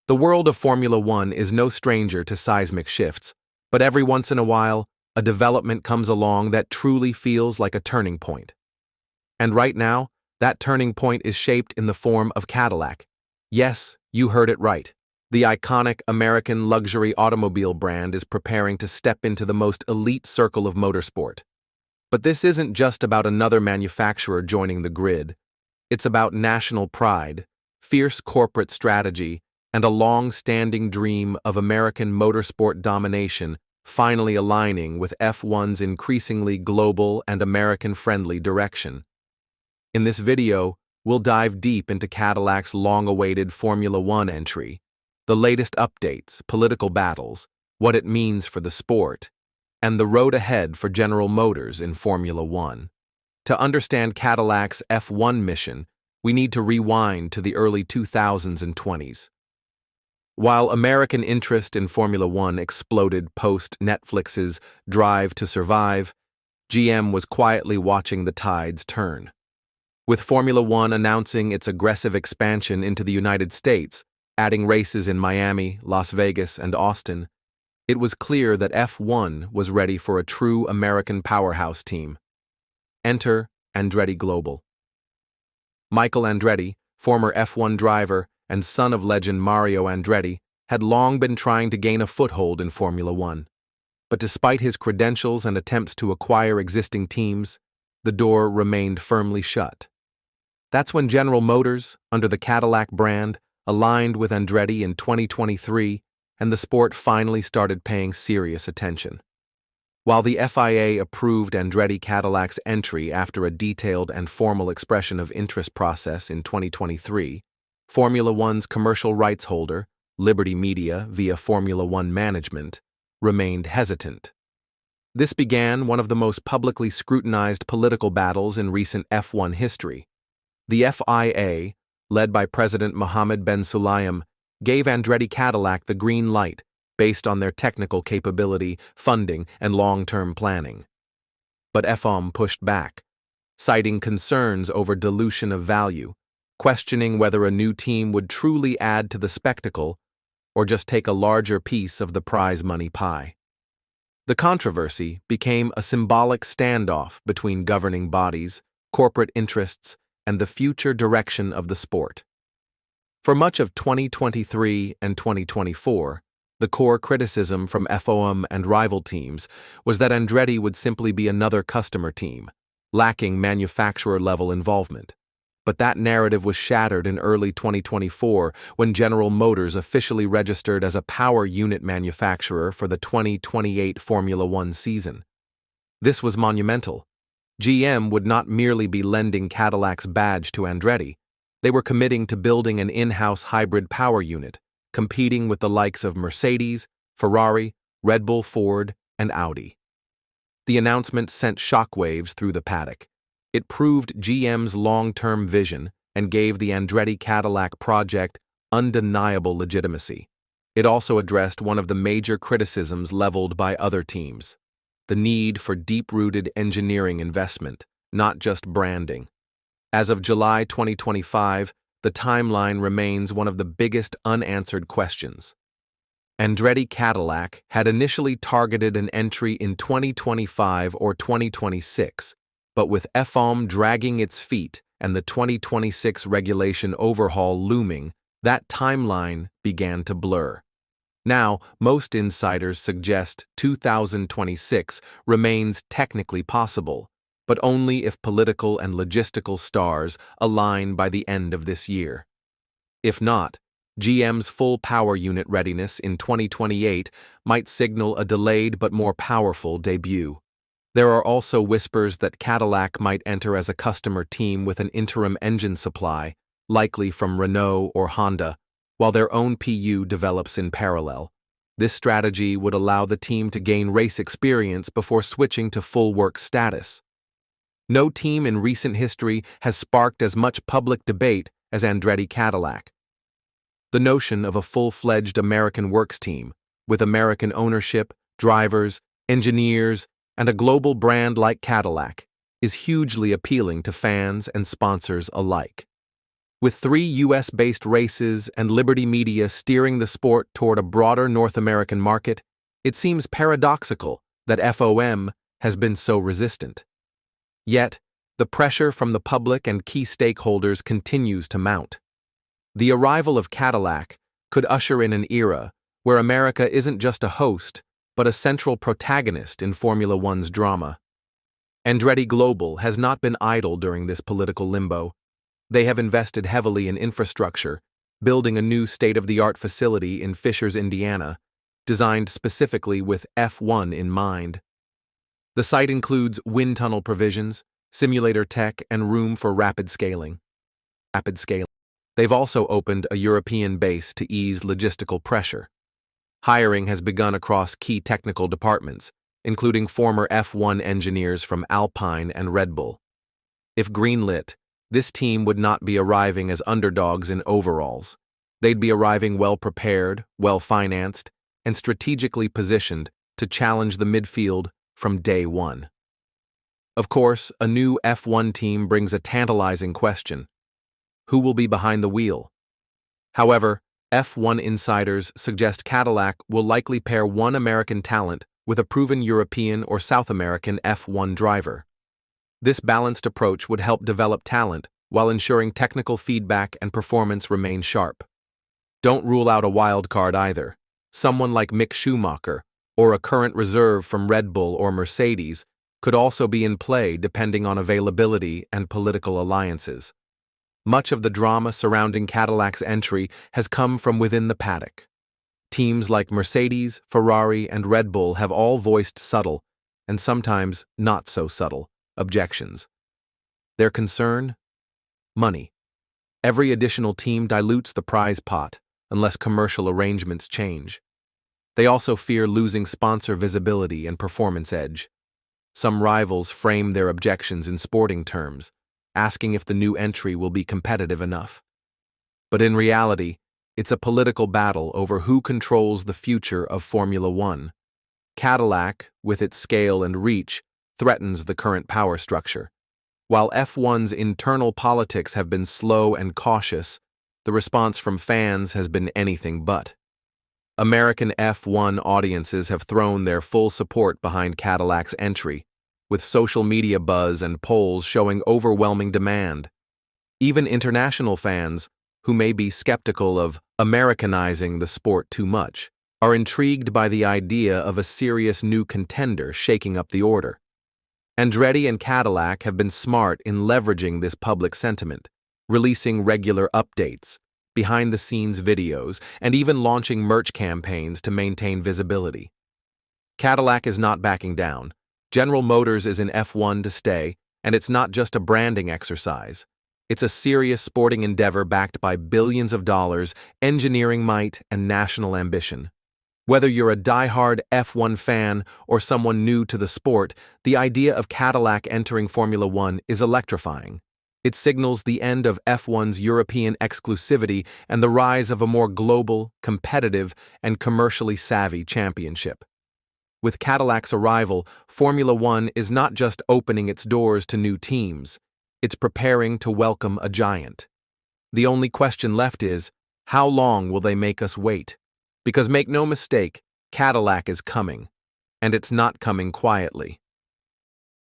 The world of Formula One is no stranger to seismic shifts, but every once in a while, a development comes along that truly feels like a turning point. And right now, that turning point is shaped in the form of Cadillac. Yes, you heard it right. The iconic American luxury automobile brand is preparing to step into the most elite circle of motorsport. But this isn't just about another manufacturer joining the grid. It's about national pride, fierce corporate strategy, and a long-standing dream of American motorsport domination finally aligning with F1's increasingly global and American-friendly direction. In this video, we'll dive deep into Cadillac's long-awaited Formula One entry, the latest updates, political battles, what it means for the sport, and the road ahead for General Motors in Formula One. To understand Cadillac's F1 mission, we need to rewind to the early 2000s and 20s. While American interest in Formula One exploded post-Netflix's Drive to Survive, GM was quietly watching the tides turn. With Formula One announcing its aggressive expansion into the United States, adding races in Miami, Las Vegas, and Austin, it was clear that F1 was ready for a true American powerhouse team. Enter Andretti Global. Michael Andretti, former F1 driver and son of legend Mario Andretti, had long been trying to gain a foothold in Formula One. But despite his credentials and attempts to acquire existing teams, the door remained firmly shut. That's when General Motors, under the Cadillac brand, aligned with Andretti in 2023, and the sport finally started paying serious attention. While the FIA approved Andretti Cadillac's entry after a detailed and formal expression of interest process in 2023, Formula One's commercial rights holder, Liberty Media via Formula One Management, remained hesitant. This began one of the most publicly scrutinized political battles in recent F1 history. The FIA, led by President Mohammed bin Sulayem, gave Andretti Cadillac the green light based on their technical capability, funding, and long-term planning. But FOM pushed back, citing concerns over dilution of value, questioning whether a new team would truly add to the spectacle or just take a larger piece of the prize money pie. The controversy became a symbolic standoff between governing bodies, corporate interests, and the future direction of the sport. For much of 2023 and 2024, the core criticism from FOM and rival teams was that Andretti would simply be another customer team, lacking manufacturer-level involvement. But that narrative was shattered in early 2024 when General Motors officially registered as a power unit manufacturer for the 2028 Formula One season. This was monumental. GM would not merely be lending Cadillac's badge to Andretti, they were committing to building an in-house hybrid power unit, competing with the likes of Mercedes, Ferrari, Red Bull, Ford, and Audi. The announcement sent shockwaves through the paddock. It proved GM's long-term vision and gave the Andretti Cadillac project undeniable legitimacy. It also addressed one of the major criticisms leveled by other teams: the need for deep-rooted engineering investment, not just branding. As of July 2025, the timeline remains one of the biggest unanswered questions. Andretti Cadillac had initially targeted an entry in 2025 or 2026, but with FOM dragging its feet and the 2026 regulation overhaul looming, that timeline began to blur. Now, most insiders suggest 2026 remains technically possible, but only if political and logistical stars align by the end of this year. If not, GM's full power unit readiness in 2028 might signal a delayed but more powerful debut. There are also whispers that Cadillac might enter as a customer team with an interim engine supply, likely from Renault or Honda, while their own PU develops in parallel. This strategy would allow the team to gain race experience before switching to full work status. No team in recent history has sparked as much public debate as Andretti Cadillac. The notion of a full-fledged American works team, with American ownership, drivers, engineers, and a global brand like Cadillac, is hugely appealing to fans and sponsors alike. With 3 US-based races and Liberty Media steering the sport toward a broader North American market, it seems paradoxical that FOM has been so resistant. Yet, the pressure from the public and key stakeholders continues to mount. The arrival of Cadillac could usher in an era where America isn't just a host, but a central protagonist in Formula One's drama. Andredi Global has not been idle during this political limbo. They have invested heavily in infrastructure, building a new state-of-the-art facility in Fishers, Indiana, designed specifically with F1 in mind. The site includes wind tunnel provisions, simulator tech, and room for rapid scaling. They've also opened a European base to ease logistical pressure. Hiring has begun across key technical departments, including former F1 engineers from Alpine and Red Bull. If greenlit, this team would not be arriving as underdogs in overalls. They'd be arriving well-prepared, well-financed, and strategically positioned to challenge the midfield from day one. Of course, a new F1 team brings a tantalizing question: who will be behind the wheel? However, F1 insiders suggest Cadillac will likely pair one American talent with a proven European or South American F1 driver. This balanced approach would help develop talent while ensuring technical feedback and performance remain sharp. Don't rule out a wild card either. Someone like Mick Schumacher, or a current reserve from Red Bull or Mercedes, could also be in play depending on availability and political alliances. Much of the drama surrounding Cadillac's entry has come from within the paddock. Teams like Mercedes, Ferrari, and Red Bull have all voiced subtle, and sometimes not so subtle, objections. Their concern? Money. Every additional team dilutes the prize pot unless commercial arrangements change. They also fear losing sponsor visibility and performance edge. Some rivals frame their objections in sporting terms, asking if the new entry will be competitive enough. But in reality, it's a political battle over who controls the future of Formula One. Cadillac, with its scale and reach, threatens the current power structure. While F1's internal politics have been slow and cautious, the response from fans has been anything but. American F1 audiences have thrown their full support behind Cadillac's entry, with social media buzz and polls showing overwhelming demand. Even international fans, who may be skeptical of Americanizing the sport too much, are intrigued by the idea of a serious new contender shaking up the order. Andredi and Cadillac have been smart in leveraging this public sentiment, releasing regular updates, behind-the-scenes videos, and even launching merch campaigns to maintain visibility. Cadillac is not backing down. General Motors is in F1 to stay, and it's not just a branding exercise. It's a serious sporting endeavor backed by billions of dollars, engineering might, and national ambition. Whether you're a die-hard F1 fan or someone new to the sport, the idea of Cadillac entering Formula One is electrifying. It signals the end of F1's European exclusivity and the rise of a more global, competitive, and commercially savvy championship. With Cadillac's arrival, Formula One is not just opening its doors to new teams, it's preparing to welcome a giant. The only question left is, how long will they make us wait? Because make no mistake, Cadillac is coming, and it's not coming quietly.